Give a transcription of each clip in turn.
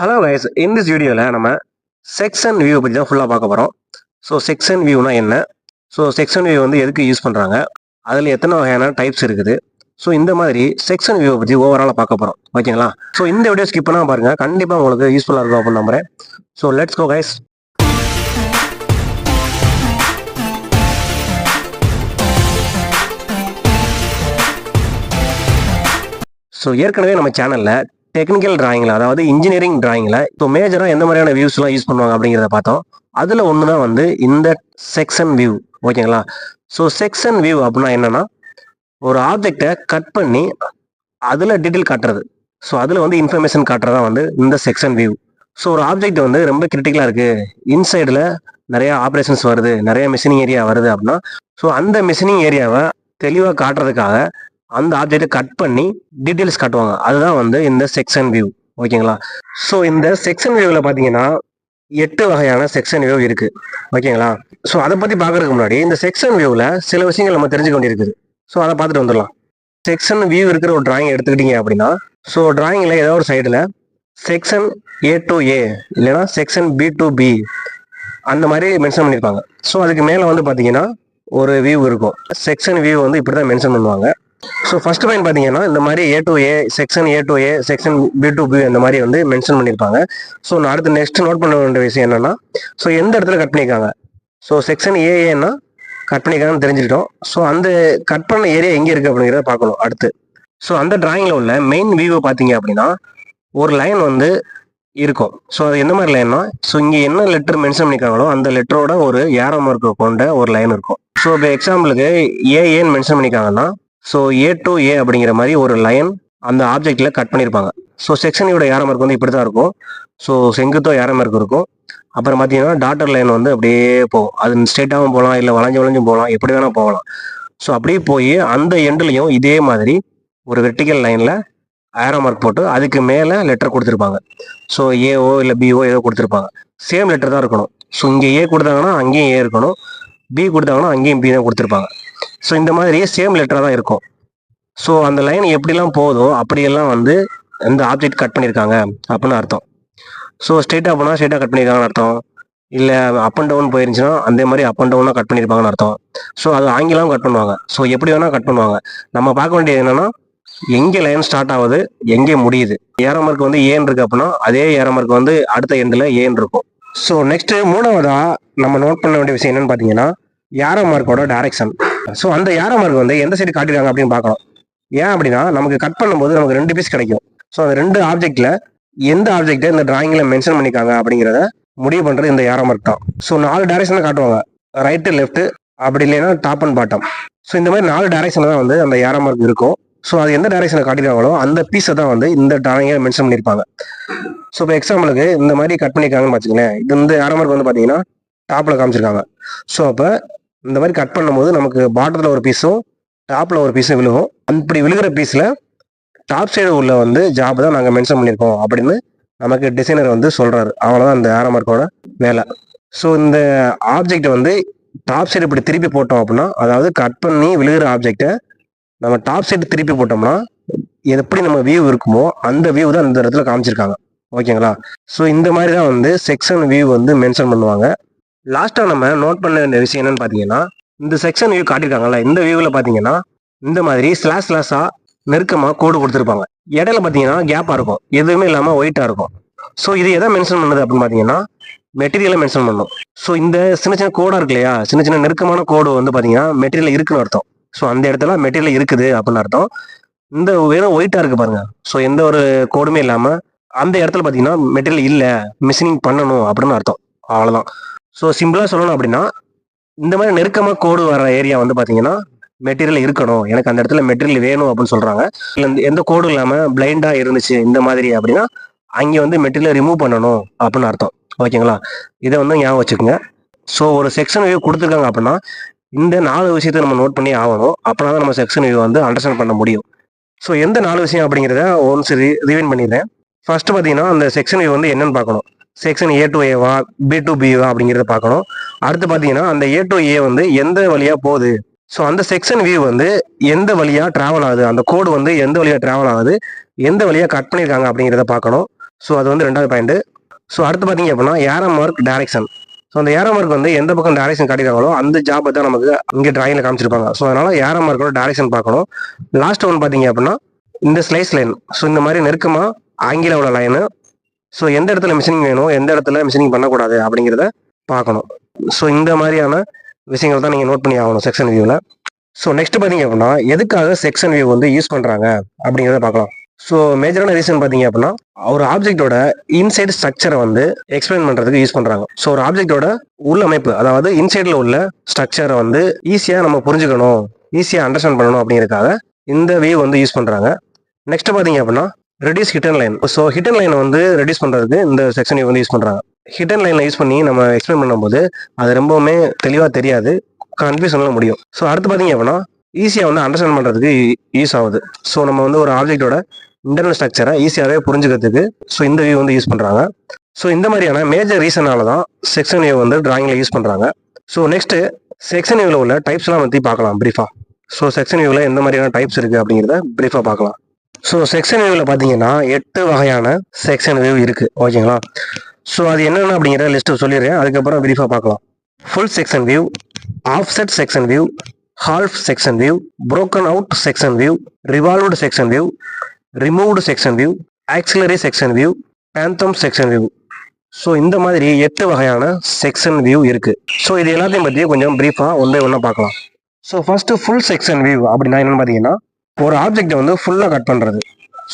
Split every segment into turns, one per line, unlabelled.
Hello guys, in this வீடியோவில் நம்ம section view பற்றி தான் ஃபுல்லாக பார்க்க போகிறோம். ஸோ செக்ஷன் வியூனா என்ன, ஸோ செக்ஷன் வியூ வந்து எதுக்கு யூஸ் பண்ணுறாங்க, அதில் எத்தனை வகையான டைப்ஸ் இருக்குது, ஸோ இந்த மாதிரி செக்ஷன் வியூவை பற்றி ஓவராலாக பார்க்க போகிறோம். ஓகேங்களா? ஸோ இந்த வீடியோ ஸ்கிப் பண்ணால் பாருங்கள், கண்டிப்பாக உங்களுக்கு யூஸ்ஃபுல்லாக இருக்கும் அப்படின்னு நம்புறேன். So let's go guys. So ஏற்கனவே நம்ம சேனலில் டெக்னிக்கல் டிராயிங்கில், அதாவது இன்ஜினியரிங் டிராயிங்கில் இப்போ மேஜராக எந்த மாதிரியான வியூஸ்லாம் யூஸ் பண்ணுவாங்க அப்படிங்கிறத பார்த்தோம். அதில் ஒன்று தான் வந்து இந்த செக்ஷன் வியூ. ஓகேங்களா? ஸோ செக்ஷன் வியூ அப்படின்னா என்னென்னா, ஒரு ஆப்ஜெக்டை கட் பண்ணி அதில் டீட்டெயில் காட்டுறது. ஸோ அதில் வந்து இன்ஃபர்மேஷன் காட்டுறதா வந்து இந்த செக்ஷன் வியூ. ஸோ ஒரு ஆப்ஜெக்ட் வந்து ரொம்ப கிரிட்டிக்கலாக இருக்குது, இன்சைடில் நிறையா ஆப்ரேஷன்ஸ் வருது, நிறைய மிஷினிங் ஏரியா வருது அப்படின்னா, ஸோ அந்த மிஷினிங் ஏரியாவை தெளிவாக காட்டுறதுக்காக அந்த ஆப்ஜெக்டை கட் பண்ணி டீட்டெயில்ஸ் காட்டுவாங்க. அதுதான் வந்து இந்த செக்ஷன் வியூ. ஓகேங்களா? ஸோ இந்த செக்ஷன் வியூவில் பார்த்தீங்கன்னா 8 வகையான செக்ஷன் வியூ இருக்கு. ஓகேங்களா? ஸோ அதை பற்றி பார்க்கறதுக்கு முன்னாடி இந்த செக்ஷன் வியூவில் சில விஷயங்கள் நம்ம தெரிஞ்சுக்க வேண்டியிருக்குது. ஸோ அதை பார்த்துட்டு வந்துடலாம். செக்ஷன் வியூ இருக்கிற ஒரு டிராயிங் எடுத்துக்கிட்டீங்க அப்படின்னா, ஸோ டிராயிங்கில் ஏதோ ஒரு சைடில் செக்ஷன் A to A இல்லைன்னா செக்ஷன் B to B அந்த மாதிரி மென்ஷன் பண்ணியிருப்பாங்க. ஸோ அதுக்கு மேலே வந்து பார்த்தீங்கன்னா ஒரு வியூ இருக்கும். செக்ஷன் வியூ வந்து இப்படி தான் மென்ஷன் பண்ணுவாங்க. ஸோ ஃபர்ஸ்ட் பாயிண்ட் பார்த்தீங்கன்னா, இந்த மாதிரி A to A, section A to A, section B to B அந்த மாதிரி வந்து மென்ஷன் பண்ணியிருப்பாங்க. ஸோ நான் அடுத்து நெக்ஸ்ட் நோட் பண்ண வேண்டிய விஷயம் என்னன்னா, ஸோ எந்த இடத்துல கட் பண்ணியிருக்காங்க. ஸோ செக்ஷன் ஏஏன்னா கட் பண்ணியிருக்காங்கன்னு தெரிஞ்சுக்கிட்டோம். ஸோ அந்த கட் பண்ண ஏரியா எங்கே இருக்குது அப்படிங்கிறத பார்க்கணும் அடுத்து. ஸோ அந்த டிராயிங்கில் உள்ள மெயின் வியூவை பார்த்தீங்க அப்படின்னா, ஒரு லைன் வந்து இருக்கும். ஸோ அது என்ன மாதிரி லைன்னா, ஸோ இங்கே என்ன லெட்டர் மென்ஷன் பண்ணியிருக்காங்களோ அந்த லெட்டரோட ஒரு ஏரோ மார்க் கொண்ட ஒரு லைன் இருக்கும். ஸோ இப்போ எக்ஸாம்பிளுக்கு ஏஏன்னு மென்ஷன் பண்ணியிருக்காங்கன்னா, ஸோ A to A அப்படிங்கிற மாதிரி ஒரு லைன் அந்த ஆப்ஜெக்ட்ல கட் பண்ணியிருப்பாங்க. ஸோ செக்ஷனோட ஏரோ மார்க் வந்து இப்படி தான் இருக்கும். ஸோ செங்குத்தோ ஏரோ மார்க் இருக்கும். அப்புறம் பார்த்தீங்கன்னா டாட்டர் லைன் வந்து அப்படியே போகும். அது ஸ்ட்ரெயிட்டாகவும் போகலாம், இல்லை வளைஞ்சும் போகலாம், எப்படி வேணால் போகலாம். ஸோ அப்படியே போய் அந்த எண்ட்லையும் இதே மாதிரி ஒரு வெர்டிக்கல் லைனில் ஏரோ மார்க் போட்டு அதுக்கு மேலே லெட்டர் கொடுத்துருப்பாங்க. ஸோ ஏஓ இல்லை பிஓ ஏதோ கொடுத்துருப்பாங்க. சேம் லெட்டர் தான் இருக்கணும். ஸோ இங்கே ஏ கொடுத்தாங்கன்னா அங்கேயும் ஏ இருக்கணும், பி கொடுத்தாங்கன்னா அங்கேயும் பி தான் கொடுத்துருப்பாங்க. ஸோ இந்த மாதிரியே சேம் லெட்டராக தான் இருக்கும். ஸோ அந்த லைன் எப்படிலாம் போதோ அப்படியெல்லாம் வந்து இந்த ஆப்ஜெக்ட் கட் பண்ணியிருக்காங்க அப்படின்னு அர்த்தம். ஸோ ஸ்ட்ரெயிட்டாக போனால் ஸ்ட்ரெயிட்டாக கட் பண்ணியிருக்காங்கன்னு அர்த்தம், இல்லை அப் அண்ட் டவுன் போயிருந்துச்சுன்னா அந்த மாதிரி அப் அண்ட் டவுனாக கட் பண்ணியிருப்பாங்கன்னு அர்த்தம். ஸோ அது ஆங்கிலம் கட் பண்ணுவாங்க. ஸோ எப்படி வேணால் கட் பண்ணுவாங்க. நம்ம பார்க்க வேண்டியது என்னன்னா, எங்கே லைன் ஸ்டார்ட் ஆகுது, எங்கே முடியுது. ஏரோ மார்க் வந்து ஏன் இருக்கு அப்படின்னா, அதே ஏரோ மார்க் வந்து அடுத்த எண்டில் ஏன் இருக்கும். ஸோ நெக்ஸ்ட் மூணாவதா நம்ம நோட் பண்ண வேண்டிய விஷயம் என்னன்னு பார்த்தீங்கன்னா, ஏரோ மார்க்கோட டைரக்ஷன். ஸோ அந்த ஏரோ மார்க் வந்து எந்த சைடு காட்டிருக்காங்க அப்படின்னு பார்க்கணும். ஏன் அப்படின்னா, நமக்கு கட் பண்ணும்போது நமக்கு 2 பீஸ் கிடைக்கும். ஸோ அந்த 2 ஆப்ஜெக்ட்ல எந்த ஆப்ஜெக்டை இந்த டிராயிங்ல மென்ஷன் பண்ணிருக்காங்க அப்படிங்கிறத முடிவு பண்றது இந்த ஏரோ மார்க் தான். ஸோ 4 டைரக்ஷன் காட்டுவாங்க, ரைட்டு லெஃப்ட், அப்படி இல்லைன்னா டாப் அண்ட் பாட்டம். ஸோ இந்த மாதிரி 4 டைரக்ஷன்ல தான் வந்து அந்த ஏரோ மார்க் இருக்கும். ஸோ அது எந்த டைரக்ஷனை காட்டிருக்காங்களோ அந்த பீஸை தான் வந்து இந்த டிராயிங்கை மென்ஷன் பண்ணியிருப்பாங்க. ஸோ இப்போ எக்ஸாம்பிளுக்கு இந்த மாதிரி கட் பண்ணியிருக்காங்கன்னு வச்சுக்கோங்களேன். இது வந்து ஏரோ மார்க் வந்து பார்த்தீங்கன்னா டாப்ல காமிச்சிருக்காங்க. ஸோ அப்போ இந்த மாதிரி கட் பண்ணும்போது நமக்கு பாட்டத்தில் ஒரு பீஸும் டாப்ல ஒரு பீஸும் விழுகும். அப்படி விழுகிற பீஸில் டாப் சைடு உள்ள வந்து ஜாப் தான் நாங்கள் மென்ஷன் பண்ணியிருக்கோம் அப்படின்னு நமக்கு டிசைனர் வந்து சொல்றாரு. அவ்வளோதான் இந்த ஏரோ மார்க்கோட வேலை. ஸோ இந்த ஆப்ஜெக்டை வந்து டாப் சைடு இப்படி திருப்பி போட்டோம் அப்படின்னா, அதாவது கட் பண்ணி விழுகிற ஆப்ஜெக்டை நம்ம டாப் சைடு திருப்பி போட்டோம்னா எப்படி நம்ம வியூ இருக்குமோ அந்த வியூ தான் இந்த இடத்துல காமிச்சிருக்காங்க. ஓகேங்களா? ஸோ இந்த மாதிரி தான் வந்து செக்ஷன் வியூ வந்து மென்ஷன் பண்ணுவாங்க. லாஸ்ட்டாக நம்ம நோட் பண்ண வேண்டிய விஷயம் என்னன்னு பார்த்தீங்கன்னா, இந்த செக்ஷன் வியூ காட்டியிருக்காங்கல்ல, இந்த வியூவில் பார்த்தீங்கன்னா இந்த மாதிரி ஸ்லாஷாக நெருக்கமாக கோடு கொடுத்துருப்பாங்க. இடையில பார்த்தீங்கன்னா கேப்பாக இருக்கும், எதுவுமே இல்லாமல் ஒயிட்டாக இருக்கும். ஸோ இது எதை மென்ஷன் பண்ணுது அப்படின்னு பார்த்தீங்கன்னா, மெட்டீரியலை மென்ஷன் பண்ணும். ஸோ இந்த சின்ன சின்ன கோடாக இருக்கு இல்லையா, சின்ன சின்ன நெருக்கமான கோடு வந்து பார்த்தீங்கன்னா மெட்டீரியல் இருக்குன்னு அர்த்தம். ஸோ அந்த இடத்துல மெட்டீரியல் இருக்குது அப்படின்னு அர்த்தம். இந்த வெறும் ஒயிட்டாக இருக்கு பாருங்க, ஸோ எந்த ஒரு கோடுமே இல்லாமல் அந்த இடத்துல பார்த்தீங்கன்னா மெட்டீரியல் இல்லை, மிஷினிங் பண்ணணும் அப்படின்னு அர்த்தம். அவ்வளோதான். ஸோ சிம்பிளாக சொல்லணும் அப்படின்னா, இந்த மாதிரி நெருக்கமாக கோடு வர ஏரியா வந்து பார்த்தீங்கன்னா மெட்டீரியல் இருக்கணும், எனக்கு அந்த இடத்துல மெட்டீரியல் வேணும் அப்படின்னு சொல்கிறாங்க. இல்லை எந்த கோடும் இல்லாமல் பிளைண்டாக இருந்துச்சு இந்த மாதிரி அப்படின்னா அங்கே வந்து மெட்டீரியல் ரிமூவ் பண்ணணும் அப்படின்னு அர்த்தம். ஓகேங்களா? இதை வந்து ஞாபகம் வச்சுக்கோங்க. ஸோ ஒரு செக்ஷன் வியூ கொடுத்துருக்காங்க அப்படின்னா இந்த 4 விஷயத்தை நம்ம நோட் பண்ணி ஆகணும். அப்படின்னா தான் நம்ம செக்ஷன் வியூ வந்து அண்டர்ஸ்டாண்ட் பண்ண முடியும். ஸோ எந்த 4 விஷயம் அப்படிங்கிறத ஒன்ஸ் ரிவைன் பண்ணிடுறேன். ஃபர்ஸ்ட் பார்த்தீங்கன்னா, அந்த செக்ஷன் வியூ வந்து என்னன்னு பார்க்கணும். செக்ஷன் A to A வா, B to B வா அப்படிங்கிறத பார்க்கணும். அடுத்து பார்த்தீங்கன்னா, அந்த A to A வந்து எந்த வழியாக போகுது. ஸோ அந்த செக்ஷன் வியூ வந்து எந்த வழியாக ட்ராவல் ஆகுது, அந்த கோடு வந்து எந்த வழியாக ட்ராவல் ஆகுது, எந்த வழியாக கட் பண்ணியிருக்காங்க அப்படிங்கிறத பார்க்கணும். ஸோ அது வந்து ரெண்டாவது பாயிண்ட். ஸோ அடுத்து பார்த்தீங்க அப்படின்னா ஏரோ மார்க் டைரக்ஷன். ஸோ அந்த ஏரோ மார்க் வந்து எந்த பக்கம் டைரக்ஷன் காட்டிருக்காங்களோ அந்த ஜாபை தான் நமக்கு இங்கே டிராயிங்கில் காமிச்சிருப்பாங்க. ஸோ அதனால ஏரோ மார்க்கோட டைரக்ஷன் பார்க்கணும். லாஸ்ட் ஒன் பார்த்தீங்க அப்படின்னா இந்த ஸ்லைஸ் லைன். ஸோ இந்த மாதிரி நெருக்கமாக ஆங்கில உள்ள லைனு. ஸோ எந்த இடத்துல மிஷினிங் வேணும், எந்த இடத்துல மிஷினிங் பண்ணக்கூடாது அப்படிங்கிறத பார்க்கணும். ஸோ இந்த மாதிரியான விஷயங்கள் தான் நீங்கள் நோட் பண்ணி ஆகணும் செக்ஷன் வியூவில். ஸோ நெக்ஸ்ட் பார்த்தீங்க அப்படின்னா எதுக்காக செக்ஷன் வியூ வந்து யூஸ் பண்ணுறாங்க அப்படிங்கிறத பார்க்கலாம். ஸோ மேஜரான ரீசன் பார்த்தீங்க அப்படின்னா ஒரு ஆப்ஜெக்டோட இன்சைடு ஸ்ட்ரக்சரை வந்து எக்ஸ்பிளைன் பண்ணுறதுக்கு யூஸ் பண்ணுறாங்க. ஸோ ஒரு ஆப்ஜெக்டோட உள்ளமைப்பு, அதாவது இன்சைடில் உள்ள ஸ்ட்ரக்சரை வந்து ஈஸியாக நம்ம புரிஞ்சுக்கணும், ஈஸியாக அண்டர்ஸ்டாண்ட் பண்ணணும் அப்படிங்கிறதுக்காக இந்த வியூ வந்து யூஸ் பண்ணுறாங்க. நெக்ஸ்ட் பார்த்தீங்க அப்படின்னா reduce hit and line. So hit and லைனை வந்து ரெடியூஸ் பண்ணுறதுக்கு இந்த செக்ஷன் வியூ வந்து யூஸ் பண்ணுறாங்க. ஹிட் அண்ட் லைனை யூஸ் பண்ணி நம்ம எக்ஸ்பிளைன் பண்ணும்போது அது ரொம்பவுமே தெளிவாக தெரியாது, கன்ஃபியூஷன்ல முடியும். ஸோ அடுத்து பார்த்தீங்க அப்படின்னா ஈஸியாக வந்து அண்டர்ஸ்டாண்ட் பண்ணுறதுக்கு யூஸ் ஆகுது. ஸோ நம்ம வந்து ஒரு ஆப்ஜெக்டோட இன்டர்னல் ஸ்ட்ரக்சரை ஈஸியாகவே புரிஞ்சுக்கிறதுக்கு ஸோ இந்த வியூ வந்து யூஸ் பண்ணுறாங்க. ஸோ இந்த மாதிரியான மேஜர் ரீசனால தான் செக்ஷன் வியூ வந்து டிராயிங்கில் யூஸ் பண்ணுறாங்க. ஸோ நெக்ஸ்ட்டு செக்ஷன் வியூவில் உள்ள டைப்ஸ்லாம் பற்றி பார்க்கலாம் ப்ரீஃபாக. ஸோ செக்ஷன் வியூவில் எந்த மாதிரியான டைப்ஸ் இருக்குது அப்படிங்கிறத ப்ரீஃபாக பார்க்கலாம். ஸோ செக்ஷன் வியூவில் பார்த்தீங்கன்னா 8 வகையான செக்ஷன் வியூ இருக்குது, ஓகேங்களா. ஸோ அது என்னென்ன அப்படிங்கிற லிஸ்ட்டு சொல்லிடுறேன், அதுக்கப்புறம் ப்ரீஃபாக பார்க்கலாம். Full section view, offset section view, half section view, broken out section view, revolved section view, removed section view, axillary section view, phantom section view. So இந்த மாதிரி 8 வகையான செக்ஷன் வியூ இருக்கு. ஸோ இது எல்லாத்தையும் பற்றி கொஞ்சம் ப்ரீஃபாக ஒன்றா பார்க்கலாம். So first full section view அப்படின்னா என்னன்னு பார்த்தீங்கன்னா ஒரு ஆப்ஜெக்டை வந்து ஃபுல்லாக கட் பண்ணுறது.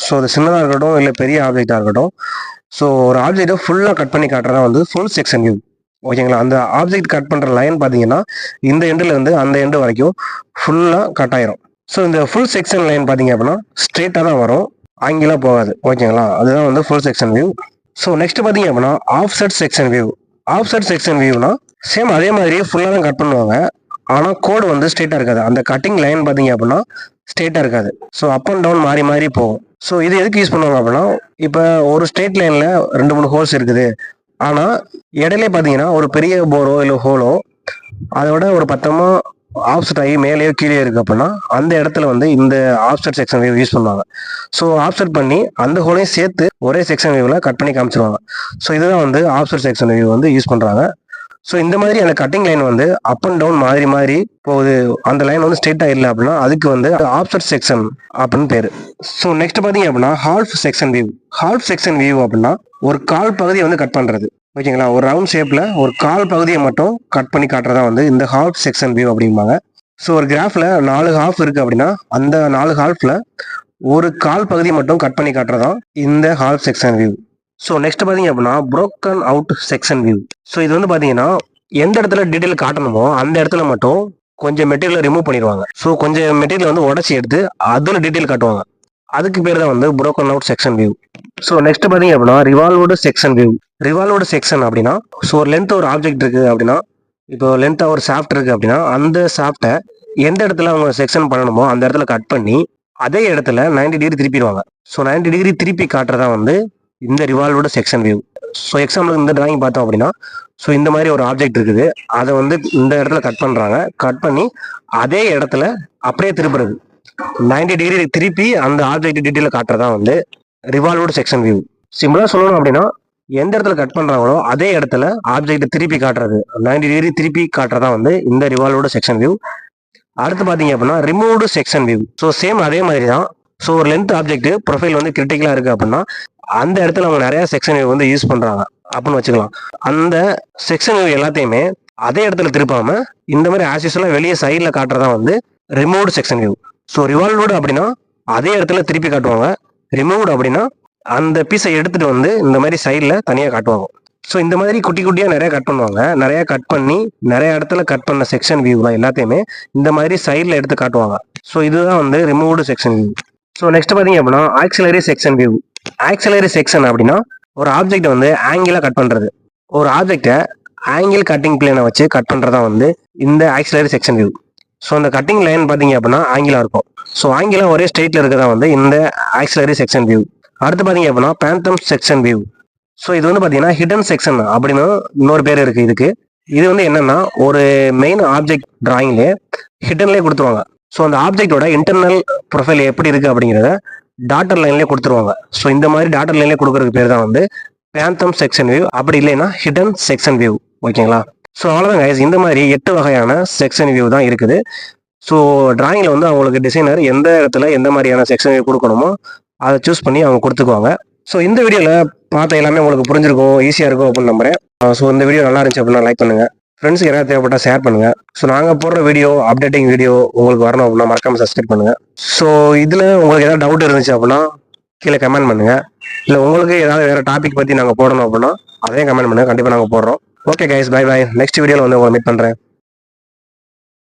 ஸோ அது சின்னதாக இருக்கட்டும் இல்லை பெரிய ஆப்ஜெக்டாக இருக்கட்டும், ஸோ ஒரு ஆப்ஜெக்டை ஃபுல்லாக கட் பண்ணி காட்டுறதா வந்து ஃபுல் செக்ஷன் வியூ, ஓகேங்களா. அந்த ஆப்ஜெக்ட் கட் பண்ணுற லைன் பார்த்தீங்கன்னா இந்த எண்டில் இருந்து அந்த எண்டு வரைக்கும் ஃபுல்லாக கட் ஆயிரும். ஸோ இந்த ஃபுல் செக்ஷன் லைன் பார்த்தீங்க அப்படின்னா ஸ்ட்ரெயிட்டாக தான் வரும், ஆங்கிலாக போகாது, ஓகேங்களா. அதுதான் வந்து full section view. So next பார்த்தீங்க அப்படின்னா offset section view. Offset section வியூனா சேம் அதே மாதிரி ஃபுல்லாக தான் கட் பண்ணுவாங்க, ஆனால் கோடு வந்து ஸ்ட்ரெயிட்டாக இருக்காது. அந்த கட்டிங் லைன் பார்த்தீங்க அப்படின்னா ஸ்ட்ரெயிட்டாக இருக்காது. ஸோ அப் அண்ட் டவுன் மாறி மாறி போகும். ஸோ இது எதுக்கு யூஸ் பண்ணுவாங்க அப்படின்னா இப்போ ஒரு ஸ்ட்ரெயிட் லைனில் 2-3 ஹோல்ஸ் இருக்குது, ஆனால் இடையிலே பார்த்தீங்கன்னா ஒரு பெரிய போரோ இல்லை ஹோலோ அதோட ஒரு பத்தமாக ஆப்செட் ஆகி மேலேயோ கீழே இருக்கு அப்படின்னா அந்த இடத்துல வந்து இந்த ஆப்செட் செக்ஷன் வியூ யூஸ் பண்ணுவாங்க. ஸோ ஆப்செட் பண்ணி அந்த ஹோலையும் சேர்த்து ஒரே செக்ஷன் வியூவில் கட் பண்ணி காமிச்சிருவாங்க. ஸோ இதுதான் வந்து ஆப்செட் செக்ஷன் வியூ வந்து யூஸ் பண்ணுறாங்க. ஸோ இந்த மாதிரி அந்த கட்டிங் லைன் வந்து அப் அண்ட் டவுன் மாறி மாறி போகுது, அந்த லைன் வந்து ஸ்ட்ரெயிட்டாக இல்லை அப்படின்னா அதுக்கு வந்து ஆப்செட் செக்ஷன் அப்படின்னு பேர். ஸோ நெக்ஸ்ட் பார்த்தீங்க அப்படின்னா half section view. Half section view அப்படின்னா ஒரு கால் பகுதியை வந்து கட் பண்ணுறது, ஓகேங்களா. ஒரு ரவுண்ட் ஷேப்பில் ஒரு கால் பகுதியை மட்டும் கட் பண்ணி காட்டுறதா வந்து இந்த ஹால்ஃப் செக்ஷன் வியூ அப்படிம்பாங்க. ஸோ ஒரு கிராஃபில் 4 ஹால்ஃப் இருக்குது அப்படின்னா அந்த 4 ஹால்ஃபில் ஒரு கால் பகுதியை மட்டும் கட் பண்ணி காட்டுறதா இந்த half section view. So next பார்த்தீங்க அப்படின்னா broken out section view. So இது வந்து பார்த்தீங்கன்னா எந்த இடத்துல டீட்டெயில் காட்டணுமோ அந்த இடத்துல மட்டும் கொஞ்சம் மெட்டீரியல் ரிமூவ் பண்ணிடுவாங்க. ஸோ கொஞ்சம் மெட்டீரியல் வந்து உடச்சி எடுத்து அதில் டீட்டெயில் காட்டுவாங்க, அதுக்கு பேர் தான் வந்து broken out section view. So next பார்த்தீங்க அப்படின்னா revolved section view. Revolved section அப்படின்னா ஸோ ஒரு லென்த் ஒரு ஆப்ஜெக்ட் இருக்குது அப்படின்னா, இப்போ லென்த்தாக ஒரு ஷாஃப்ட் இருக்குது அப்படின்னா அந்த ஷாஃப்ட்டை எந்த இடத்துல அவங்க செக்ஷன் பண்ணணுமோ அந்த இடத்துல கட் பண்ணி அதே இடத்துல 90 டிகிரி திருப்பிடுவாங்க. ஸோ 90 டிகிரி திருப்பி காட்டுறதா வந்து இந்த ரிவால்வ்டு செக்ஷன் வியூ. ஸோ எக்ஸாம்பிளுக்கு இந்த டிராயிங் பார்த்தோம் அப்படின்னா ஸோ இந்த மாதிரி ஒரு ஆப்ஜெக்ட் இருக்குது, அதை வந்து இந்த இடத்துல கட் பண்ணுறாங்க, கட் பண்ணி அதே இடத்துல அப்படியே திருப்புறது 90 டிகிரி திருப்பி அந்த ஆப்ஜெக்ட் டீட்டெயில காட்டுறதா வந்து ரிவால்வ்டு செக்ஷன் வியூ. சிம்பிளாக சொல்லணும் அப்படின்னா எந்த இடத்துல கட் பண்ணுறாங்களோ அதே இடத்துல ஆப்ஜெக்ட் திருப்பி காட்டுறது 90 டிகிரி திருப்பி காட்டுறதா வந்து இந்த ரிவால்வ்டு செக்ஷன் வியூ. அடுத்து பார்த்தீங்க அப்படின்னா removed section view. So same அதே மாதிரி தான். ஸோ ஒரு லென்த் ஆப்ஜெக்ட் ப்ரொஃபைல் வந்து கிரிட்டிக்கலாக இருக்குது அப்படின்னா அந்த இடத்துல அவங்க நிறைய செக்ஷன் வியூ வந்து யூஸ் பண்ணுறாங்க அப்படின்னு வச்சுக்கலாம். அந்த செக்ஷன் வியூ எல்லாத்தையுமே அதே இடத்துல திருப்பாம இந்த மாதிரி ஆக்சிஸ்லாம் வெளியே சைடில் காட்டுறதா வந்து removed section view. So revolved அப்படின்னா அதே இடத்துல திருப்பி காட்டுவாங்க, ரிமூவ்டு அப்படின்னா அந்த பீஸை எடுத்துட்டு வந்து இந்த மாதிரி சைடில் தனியாக காட்டுவாங்க. ஸோ இந்த மாதிரி குட்டி குட்டியாக நிறைய கட் பண்ணுவாங்க, நிறைய கட் பண்ணி நிறைய இடத்துல கட் பண்ண செக்ஷன் வியூலாம் எல்லாத்தையுமே இந்த மாதிரி சைடில் எடுத்து காட்டுவாங்க. ஸோ இதுதான் வந்து removed section view. So next பார்த்தீங்க அப்படின்னா auxiliary section view. Auxiliary section அப்படின்னா ஒரு ஆப்ஜெக்டை வந்து ஆங்கிளாக கட் பண்ணுறது. ஒரு ஆப்ஜெக்டை ஆங்கிள் கட்டிங் பிளேனை வச்சு கட் பண்ணுறதா வந்து இந்த ஆக்சிலரி செக்ஷன் வியூ. ஸோ அந்த கட்டிங் லைன் பார்த்தீங்க அப்படின்னா ஆங்கிளாக இருக்கும். ஸோ ஆங்கிளாக ஒரே ஸ்ட்ரெயிட்டில் இருக்கிறதா வந்து இந்த ஆக்சிலரி செக்ஷன் வியூ. அடுத்து பார்த்தீங்க அப்படின்னா பேந்தம் செக்ஷன் வியூ. ஸோ இது வந்து பார்த்தீங்கன்னா ஹிடன் செக்ஷன் அப்படின்னு இன்னொரு பேர் இருக்குது இதுக்கு. இது வந்து என்னன்னா ஒரு மெயின் ஆப்ஜெக்ட் டிராயிங்லேயே ஹிடன்லேயே கொடுத்துருவாங்க. ஸோ அந்த ஆப்ஜெக்டோட இன்டர்னல் ப்ரொஃபைல் எப்படி இருக்குது அப்படிங்கிறத டாட்டர் லைன்லேயே கொடுத்துருவாங்க. ஸோ இந்த மாதிரி டாட்டர் லைன்லேயே கொடுக்குறதுக்கு பேர் தான் வந்து பேந்தம் செக்ஷன் வியூ, அப்படி இல்லைன்னா ஹிடன் செக்ஷன் வியூ. ஓகேங்களா? ஸோ அவ்வளோதான் கைஸ், இந்த மாதிரி 8 வகையான செக்ஷன் வியூ தான் இருக்குது. ஸோ டிராயிங்கில் வந்து அவங்களுக்கு டிசைனர் எந்த இடத்துல எந்த மாதிரியான செக்ஷன் வியூ கொடுக்கணுமோ அதை சூஸ் பண்ணி அவங்க கொடுத்துக்குவாங்க. ஸோ இந்த வீடியோவில் பார்த்த எல்லாமே உங்களுக்கு புரிஞ்சிருக்கும், ஈஸியாக இருக்கும் அப்படின்னு நம்புறேன். ஸோ இந்த வீடியோ நல்லா இருந்துச்சு அப்படின்னா லைக் பண்ணுங்கள், ஃப்ரெண்ட்ஸுக்கு யாராவது தேவைப்பட்டால் ஷேர் பண்ணுங்கள். ஸோ நாங்கள் போடுற வீடியோ, அப்டேட்டிங் வீடியோ உங்களுக்கு வரணும் அப்படின்னா மறக்காமல் சப்ஸ்கிரைப் பண்ணுங்கள். ஸோ இதில் உங்களுக்கு ஏதாவது டவுட் இருந்துச்சு அப்படின்னா கீழே கமெண்ட் பண்ணுங்கள். இல்லை உங்களுக்கு ஏதாவது வேறு டாபிக் பற்றி நாங்கள் போடணும் அப்படின்னா அதையும் கமெண்ட் பண்ணுங்கள், கண்டிப்பாக நாங்கள் போடுறோம். Okay guys, bye bye. Next வீடியோவில் வந்து உங்களை மீட் பண்ணுறேன்.